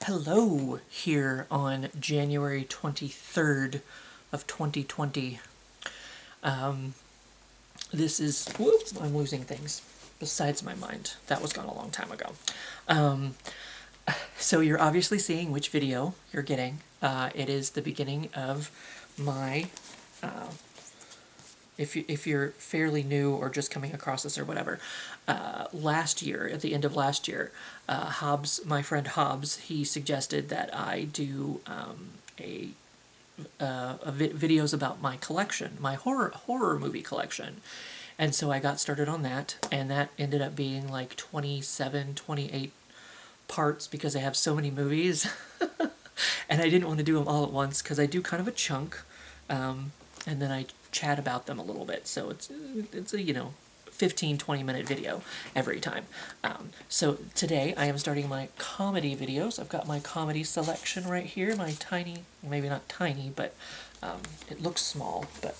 Hello here on January 23rd of 2020. This is, whoop, I'm losing things besides my mind. That was gone a long time ago. Um, so you're obviously seeing which video you're getting. It is the beginning of my, if you're fairly new or just coming across this or whatever, last year, at the end of last year, my friend Hobbs, he suggested that I do videos about my collection, my horror movie collection. And so I got started on that, and that ended up being like 27, 28 parts because I have so many movies. And I didn't want to do them all at once because I do kind of a chunk, and then I chat about them a little bit. So it's a 15-20 minute video every time. So today I am starting my comedy videos. I've got my comedy selection right here, my tiny, maybe not tiny, but it looks small, but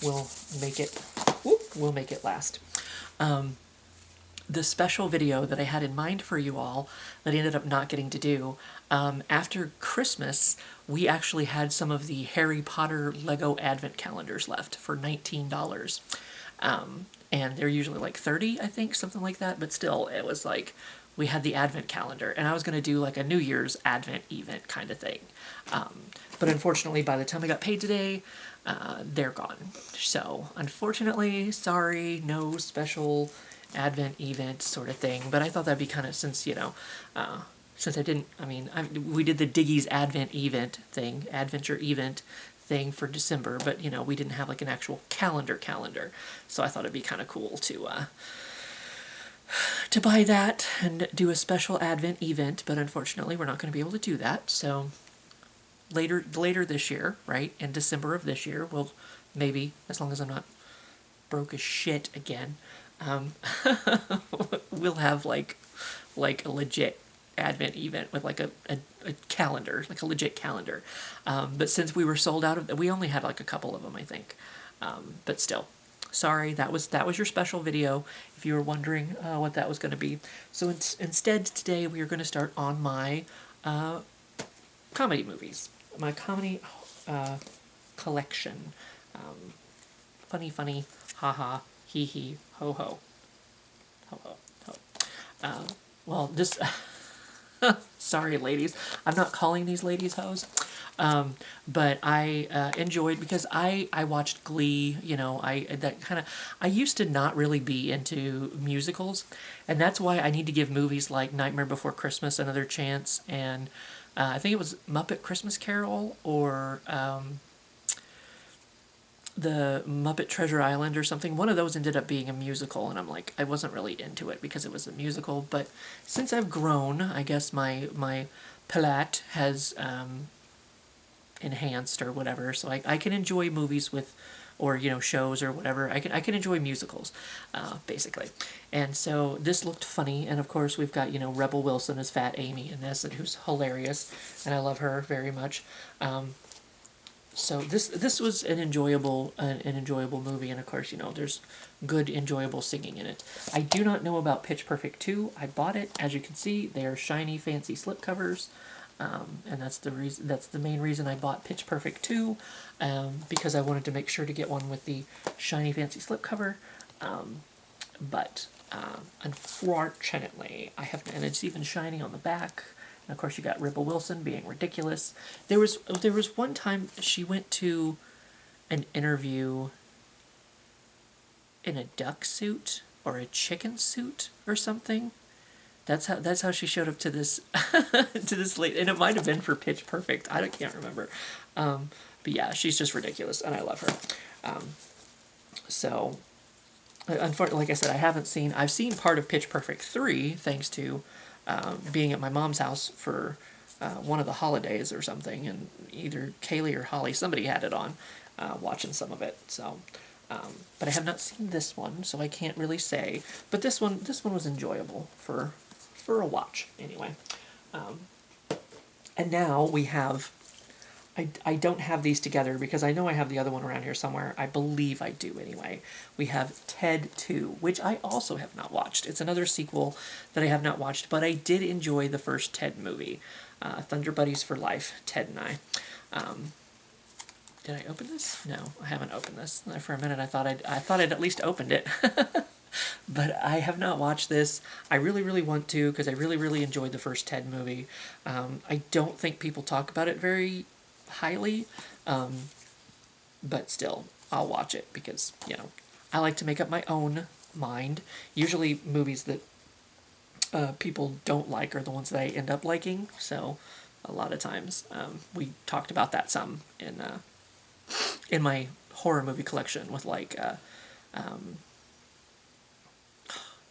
we'll make it last. The special video that I had in mind for you all that I ended up not getting to do, after Christmas, we actually had some of the Harry Potter Lego Advent calendars left for $19. And they're usually like 30, I think, something like that, but still, it was like, we had the Advent calendar, and I was going to do like a New Year's Advent event kind of thing. But unfortunately, by the time I got paid today, they're gone. So, unfortunately, sorry, no special Advent event sort of thing, but I thought that'd be kind of, since I didn't, we did the Diggy's Advent event thing, Adventure event thing for December, but we didn't have like an actual calendar, so I thought it'd be kind of cool to buy that and do a special Advent event, but unfortunately we're not going to be able to do that. So later this year, right, in December of this year, we'll maybe, as long as I'm not broke as shit again, we'll have like a legit Advent event with like a calendar, like a legit calendar. But since we were sold out of, we only had like a couple of them, I think. But still, sorry, that was your special video. If you were wondering what that was going to be, so instead today we are going to start on my comedy movies, my comedy collection. Funny, haha, hee hee, ho ho, ho ho ho. Well, just sorry, ladies. I'm not calling these ladies hoes. But I enjoyed, because I watched Glee. I used to not really be into musicals, and that's why I need to give movies like Nightmare Before Christmas another chance, and I think it was Muppet Christmas Carol, or the Muppet Treasure Island or something. One of those ended up being a musical, and I wasn't really into it because it was a musical. But since I've grown, I guess my palate has enhanced or whatever, so I can enjoy movies with, or shows or whatever. I can enjoy musicals, basically. And so this looked funny, and of course we've got Rebel Wilson as Fat Amy in this, and who's hilarious, and I love her very much. So this was an enjoyable movie, and of course there's good enjoyable singing in it. I do not know about Pitch Perfect 2. I bought it, as you can see. They are shiny, fancy slipcovers, and that's the main reason I bought Pitch Perfect 2, because I wanted to make sure to get one with the shiny, fancy slipcover. But unfortunately, I haven't, and it's even shiny on the back. And of course, you got Rebel Wilson being ridiculous. There was one time she went to an interview in a duck suit or a chicken suit or something. That's how she showed up to this to this late, and it might have been for Pitch Perfect. I can't remember. But yeah, she's just ridiculous, and I love her. So, unfortunately, like I said, I've seen part of Pitch Perfect 3 thanks to being at my mom's house for one of the holidays or something, and either Kaylee or Holly, somebody had it on, watching some of it. So, but I have not seen this one, so I can't really say. But this one was enjoyable for a watch anyway. And now we have I don't have these together because I know I have the other one around here somewhere. I believe I do anyway. We have Ted 2, which I also have not watched. It's another sequel that I have not watched, but I did enjoy the first Ted movie. Thunder Buddies for Life, Ted and I. Did I open this? No, I haven't opened this. For a minute I thought I'd at least opened it. But I have not watched this. I really, really want to because I really, really enjoyed the first Ted movie. I don't think people talk about it very highly, but still, I'll watch it because, you know, I like to make up my own mind. Usually movies that people don't like are the ones that I end up liking, so a lot of times we talked about that some in my horror movie collection with like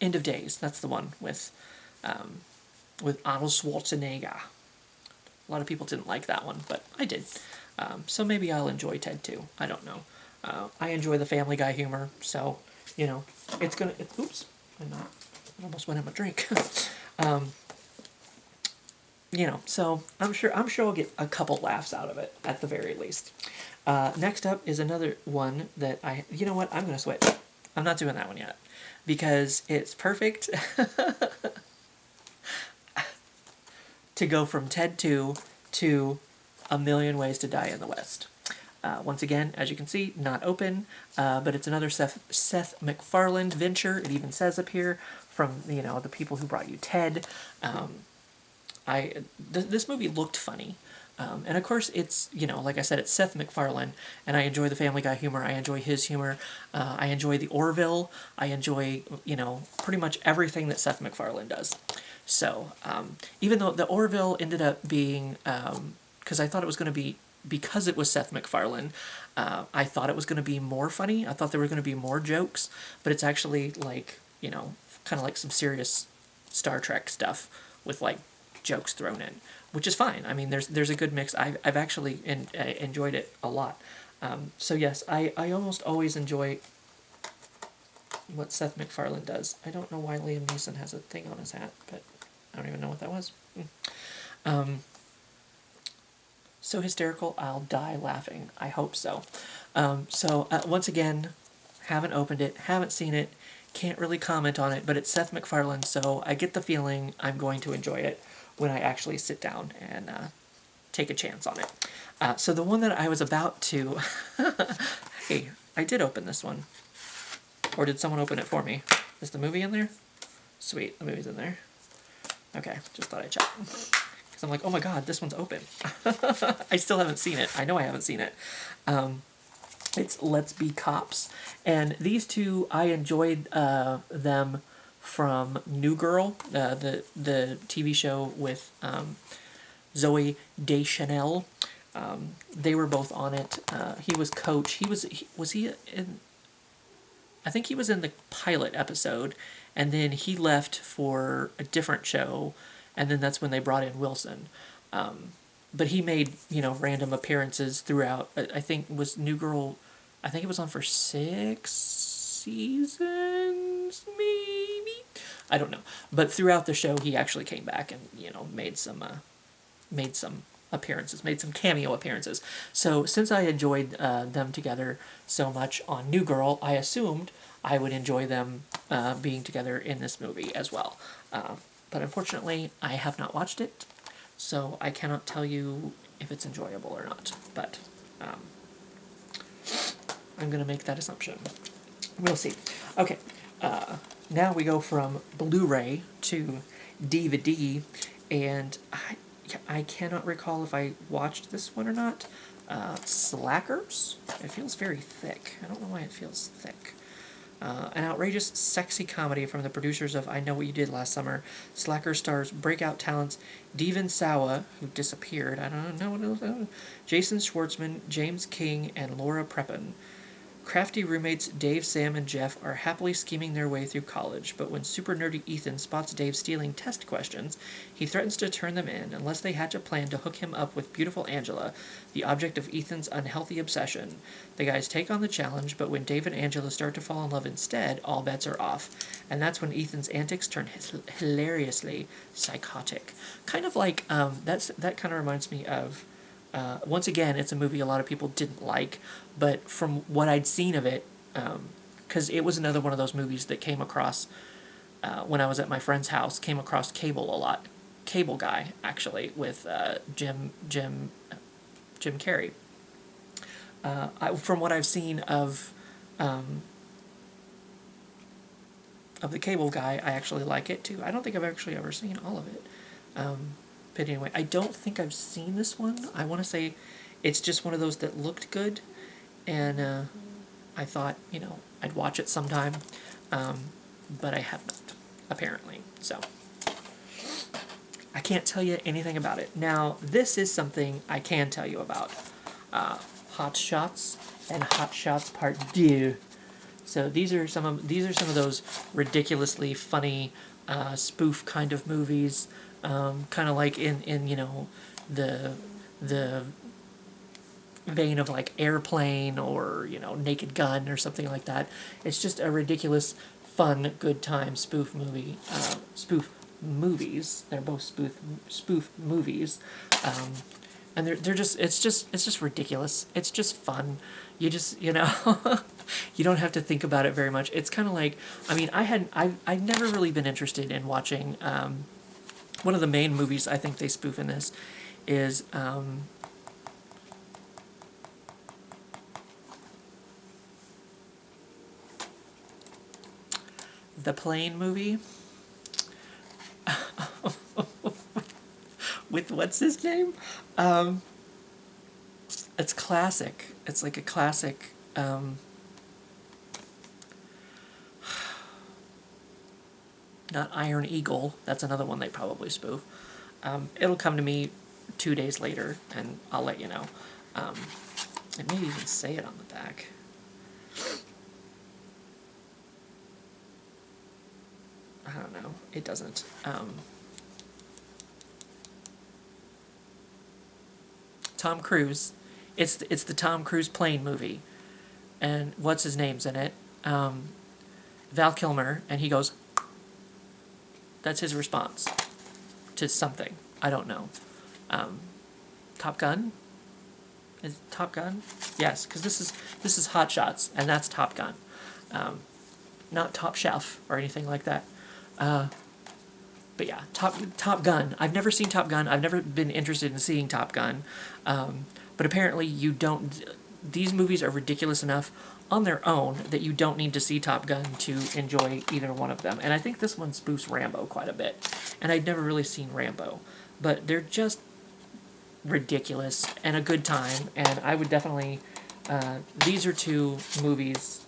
End of Days. That's the one with Arnold Schwarzenegger. A lot of people didn't like that one, but I did. So maybe I'll enjoy Ted too. I don't know. I enjoy the Family Guy humor, so you know it's gonna. Oops, I almost went in my drink. You know, so I'm sure I'll get a couple laughs out of it at the very least. Next up is another one that you know what, I'm gonna switch. I'm not doing that one yet because it's perfect to go from Ted 2 to A Million Ways to Die in the West. Once again, as you can see, not open, but it's another Seth MacFarlane venture. It even says up here from, you know, the people who brought you Ted. This movie looked funny. And of course, it's, you know, like I said, it's Seth MacFarlane, and I enjoy the Family Guy humor. I enjoy his humor. I enjoy the Orville. I enjoy, you know, pretty much everything that Seth MacFarlane does. So, even though the Orville ended up being, because I thought it was going to be, because it was Seth MacFarlane, I thought it was going to be more funny. I thought there were going to be more jokes, but it's actually like, you know, kind of like some serious Star Trek stuff with like jokes thrown in, which is fine. I mean, there's a good mix. I've actually enjoyed it a lot. So yes, I almost always enjoy what Seth MacFarlane does. I don't know why Liam Neeson has a thing on his hat, but I don't even know what that was. So hysterical, I'll die laughing. I hope so. Once again, haven't opened it, haven't seen it, can't really comment on it, but it's Seth MacFarlane, so I get the feeling I'm going to enjoy it when I actually sit down and take a chance on it. So the one that I was about to... Hey, I did open this one. Or did someone open it for me? Is the movie in there? Sweet, the movie's in there. Okay, just thought I'd check. Because I'm like, oh my god, this one's open. I still haven't seen it. I know I haven't seen it. It's Let's Be Cops. And these two, I enjoyed them from New Girl, the TV show with Zoe Deschanel. They were both on it. He was Coach. Was he in... I think he was in the pilot episode, and then he left for a different show, and then that's when they brought in Wilson. But he made, you know, random appearances throughout. I think was New Girl... I think it was on for 6 seasons, maybe? I don't know. But throughout the show, he actually came back and, you know, made some appearances, made some cameo appearances. So since I enjoyed them together so much on New Girl, I assumed I would enjoy them being together in this movie as well. But unfortunately, I have not watched it, so I cannot tell you if it's enjoyable or not. But I'm going to make that assumption. We'll see. Okay, now we go from Blu-ray to DVD, and I cannot recall if I watched this one or not. Slackers? It feels very thick. I don't know why it feels thick. An outrageous, sexy comedy from the producers of I Know What You Did Last Summer. Slackers stars breakout talents Devon Sawa, who disappeared, I don't know what else, Jason Schwartzman, James King, and Laura Prepon. Crafty roommates Dave, Sam, and Jeff are happily scheming their way through college, but when super nerdy Ethan spots Dave stealing test questions, he threatens to turn them in unless they hatch a plan to hook him up with beautiful Angela, the object of Ethan's unhealthy obsession. The guys take on the challenge, but when Dave and Angela start to fall in love instead, all bets are off. And that's when Ethan's antics turn hilariously psychotic. Kind of like, that kind of reminds me of Once again, it's a movie a lot of people didn't like, but from what I'd seen of it, because it was another one of those movies that came across when I was at my friend's house, came across cable a lot. Cable Guy, actually, with Jim Carrey. From what I've seen of the Cable Guy, I actually like it too. I don't think I've actually ever seen all of it. But anyway, I don't think I've seen this one. I want to say it's just one of those that looked good, and I thought, I'd watch it sometime, but I have not, apparently. So I can't tell you anything about it. Now, this is something I can tell you about. Hot Shots and Hot Shots Part 2. So these are some of those ridiculously funny spoof kind of movies, kind of like in the vein of like Airplane or Naked Gun or something like that. It's just a ridiculous, fun, good time spoof movie. Spoof movies. They're both spoof movies. And they're just it's just ridiculous. It's just fun. You just you don't have to think about it very much. It's kind of like, I've never really been interested in watching. One of the main movies I think they spoof in this is the Plane movie with what's his name. It's classic. It's like a classic. Not Iron Eagle. That's another one they probably spoof. It'll come to me 2 days later, and I'll let you know. It may even say it on the back. I don't know. It doesn't. Tom Cruise. It's the Tom Cruise Plane movie, and what's his name's in it? Val Kilmer, and he goes. That's his response to something. I don't know. Top Gun? Is it Top Gun? Yes, because this is Hot Shots, and that's Top Gun. Not Top Chef or anything like that. But yeah, Top Gun. I've never seen Top Gun. I've never been interested in seeing Top Gun. But apparently you don't... These movies are ridiculous enough on their own that you don't need to see Top Gun to enjoy either one of them. And I think this one spoofs Rambo quite a bit. And I'd never really seen Rambo. But they're just ridiculous and a good time. And I would definitely... these are two movies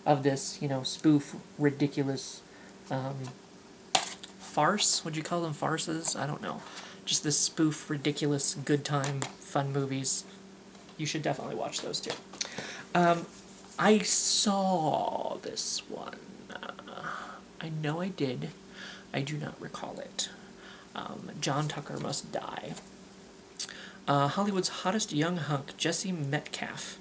of this, spoof, ridiculous... farce? Would you call them farces? I don't know. Just this spoof, ridiculous, good time, fun movies. You should definitely watch those too. I saw this one. I know I did. I do not recall it. John Tucker Must Die. Hollywood's hottest young hunk, Jesse Metcalfe,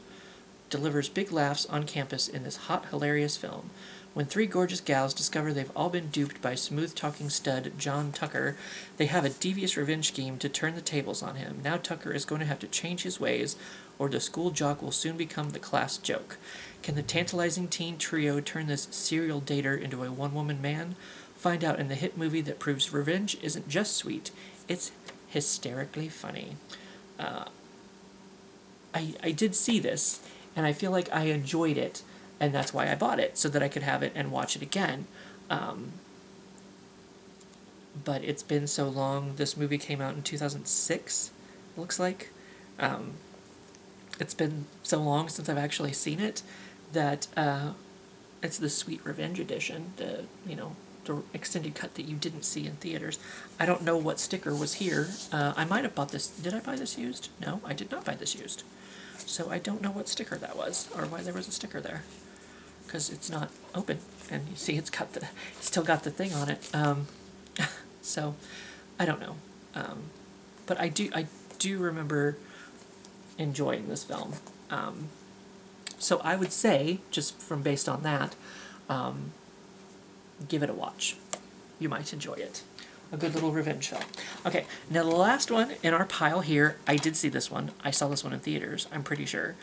delivers big laughs on campus in this hot, hilarious film. When three gorgeous gals discover they've all been duped by smooth-talking stud John Tucker, they have a devious revenge scheme to turn the tables on him. Now Tucker is going to have to change his ways, or the school jock will soon become the class joke. Can the tantalizing teen trio turn this serial dater into a one-woman man? Find out in the hit movie that proves revenge isn't just sweet, it's hysterically funny. I did see this, and I feel like I enjoyed it, and that's why I bought it, so that I could have it and watch it again. But it's been so long. This movie came out in 2006, it looks like. It's been so long since I've actually seen it that it's the Sweet Revenge edition, the extended cut that you didn't see in theaters. I don't know what sticker was here. I might have bought this. Did I buy this used? No, I did not buy this used. So I don't know what sticker that was, or why there was a sticker there. Because it's not open, and you see it's still got the thing on it. So I don't know. But I do remember enjoying this film. So I would say, just from based on that, give it a watch. You might enjoy it. A good little revenge film. Okay, now the last one in our pile here, I did see this one. I saw this one in theaters, I'm pretty sure,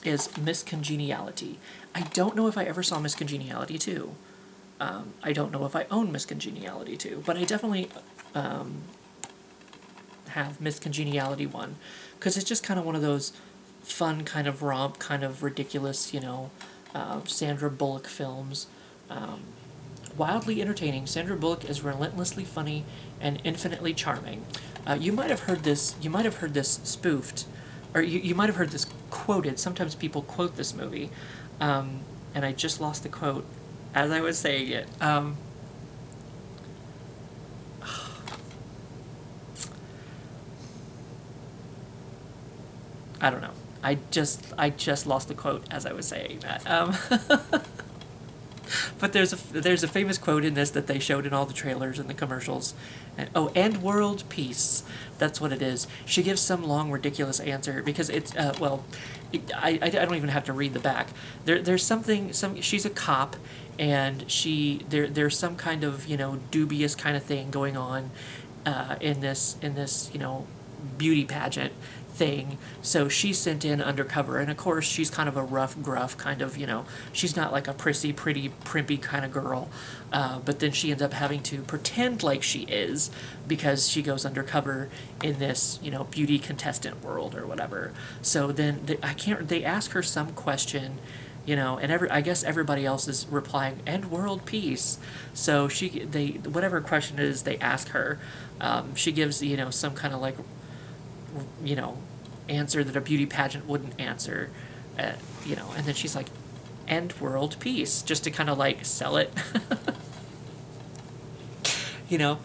is Miss Congeniality. I don't know if I ever saw Miss Congeniality 2. I don't know if I own Miss Congeniality 2, but I definitely have Miss Congeniality 1, because it's just kind of one of those fun kind of romp, kind of ridiculous, Sandra Bullock films. Wildly entertaining, Sandra Bullock is relentlessly funny and infinitely charming. You might have heard this. You might have heard this spoofed, or you might have heard this quoted. Sometimes people quote this movie, and I just lost the quote as I was saying it. I don't know. I just lost the quote as I was saying that. But there's a famous quote in this that they showed in all the trailers and the commercials. And world peace. That's what it is. She gives some long ridiculous answer because it's I don't even have to read the back. There's something she's a cop, and there's some kind of dubious kind of thing going on in this beauty pageant thing. So she's sent in undercover, and of course she's kind of a rough, gruff kind of, she's not like a prissy, pretty, primpy kind of girl, but then she ends up having to pretend like she is because she goes undercover in this, beauty contestant world or whatever. So then they ask her some question, and I guess everybody else is replying, "And world peace." So whatever question it is they ask her, she gives, some kind of like, answer that a beauty pageant wouldn't answer, and then she's like, "And world peace," just to kind of like sell it. I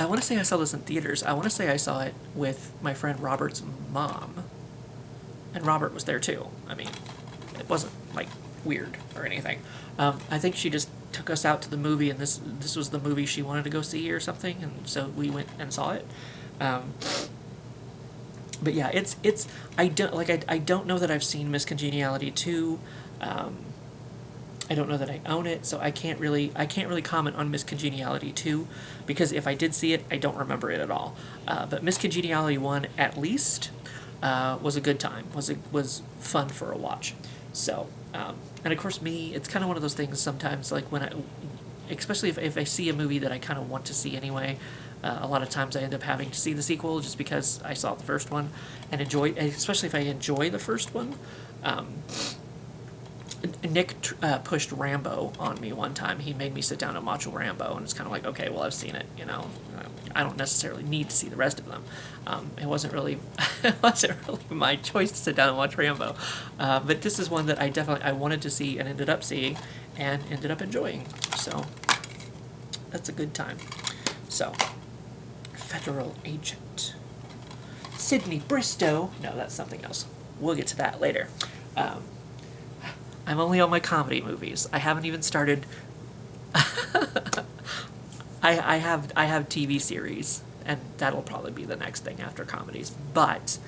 want to say I saw this in theaters. I want to say I saw it with my friend Robert's mom, and Robert was there too. I mean, it wasn't like weird or anything. I think she just took us out to the movie, and this was the movie she wanted to go see or something, and so we went and saw it. But yeah, I don't know that I've seen Miss Congeniality 2. I don't know that I own it, so I can't really comment on Miss Congeniality 2, because if I did see it, I don't remember it at all. But Miss Congeniality 1 at least was a good time. Was fun for a watch. So and of course it's kind of one of those things sometimes, like especially if I see a movie that I kind of want to see anyway. A lot of times I end up having to see the sequel just because I saw the first one and especially if I enjoy the first one. Nick pushed Rambo on me one time. He made me sit down and watch Rambo, and it's kind of like, okay, well, I've seen it, I don't necessarily need to see the rest of them. It wasn't really my choice to sit down and watch Rambo. But this is one that I wanted to see and ended up seeing and ended up enjoying. So that's a good time. So, Federal Agent. Sydney Bristow. No, that's something else. We'll get to that later. I'm only on my comedy movies. I haven't even started. I have TV series, and that'll probably be the next thing after comedies. But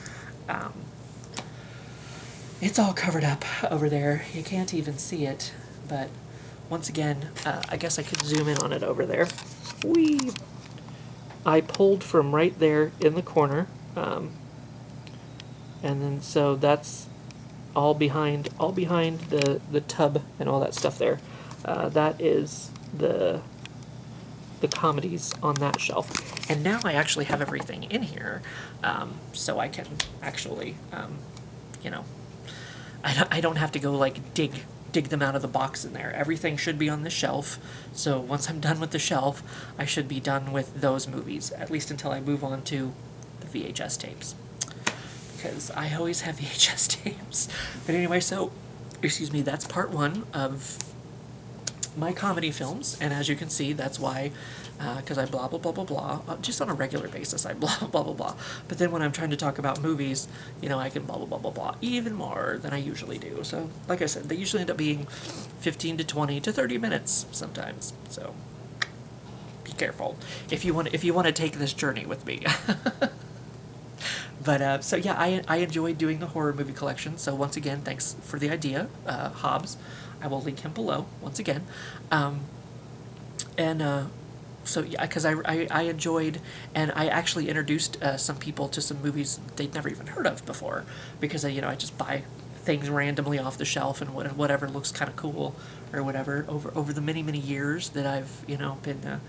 it's all covered up over there. You can't even see it. But once again, I guess I could zoom in on it over there. Whee! I pulled from right there in the corner, and then so that's all behind the tub and all that stuff there. That is the comedies on that shelf. And now I actually have everything in here, so I can actually, I don't have to go like dig them out of the box in there. Everything should be on the shelf, so once I'm done with the shelf, I should be done with those movies, at least until I move on to the VHS tapes. Because I always have VHS tapes. But anyway, so, that's part one of my comedy films, and as you can see, that's why, because I blah, blah, blah, blah, blah, just on a regular basis, I blah, blah, blah, blah, but then when I'm trying to talk about movies, I can blah, blah, blah, blah, blah, even more than I usually do. So, like I said, they usually end up being 15 to 20 to 30 minutes sometimes, so be careful if you want to take this journey with me. But, so yeah, I enjoyed doing the horror movie collection, so once again, thanks for the idea, Hobbs. I will link him below, once again. And so yeah, because I enjoyed, and I actually introduced some people to some movies they'd never even heard of before, because I just buy things randomly off the shelf and whatever looks kind of cool or whatever over the many years that I've been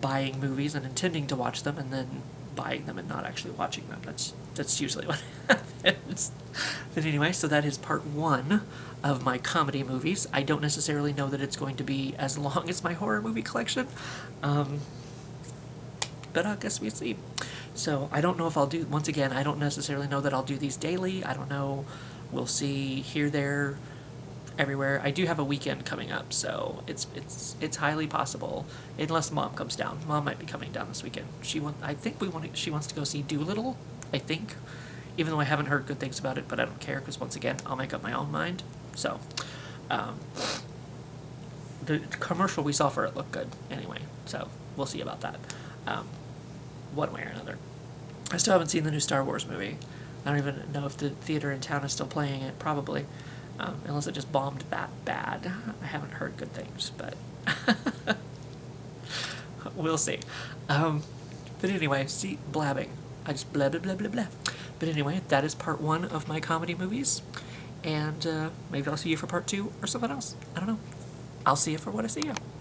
buying movies and intending to watch them, and then buying them and not actually watching them. That's usually what happens. But anyway, so that is part one of my comedy movies. I don't necessarily know that it's going to be as long as my horror movie collection, but I guess we see. So I don't know if I'll do, once again, I don't necessarily know that I'll do these daily. I don't know. We'll see here, there, everywhere. I do have a weekend coming up, so it's highly possible, unless Mom comes down. Mom might be coming down this weekend. She wants to go see Doolittle, I think, even though I haven't heard good things about it, but I don't care, because once again, I'll make up my own mind. So, the commercial we saw for it looked good anyway, so we'll see about that, one way or another. I still haven't seen the new Star Wars movie. I don't even know if the theater in town is still playing it, probably, unless it just bombed that bad. I haven't heard good things, but we'll see. But anyway, see, blabbing. I just blah, blah, blah, blah, blah. But anyway, that is part one of my comedy movies, and maybe I'll see you for part two or something else. I don't know. I'll see you for what I see you.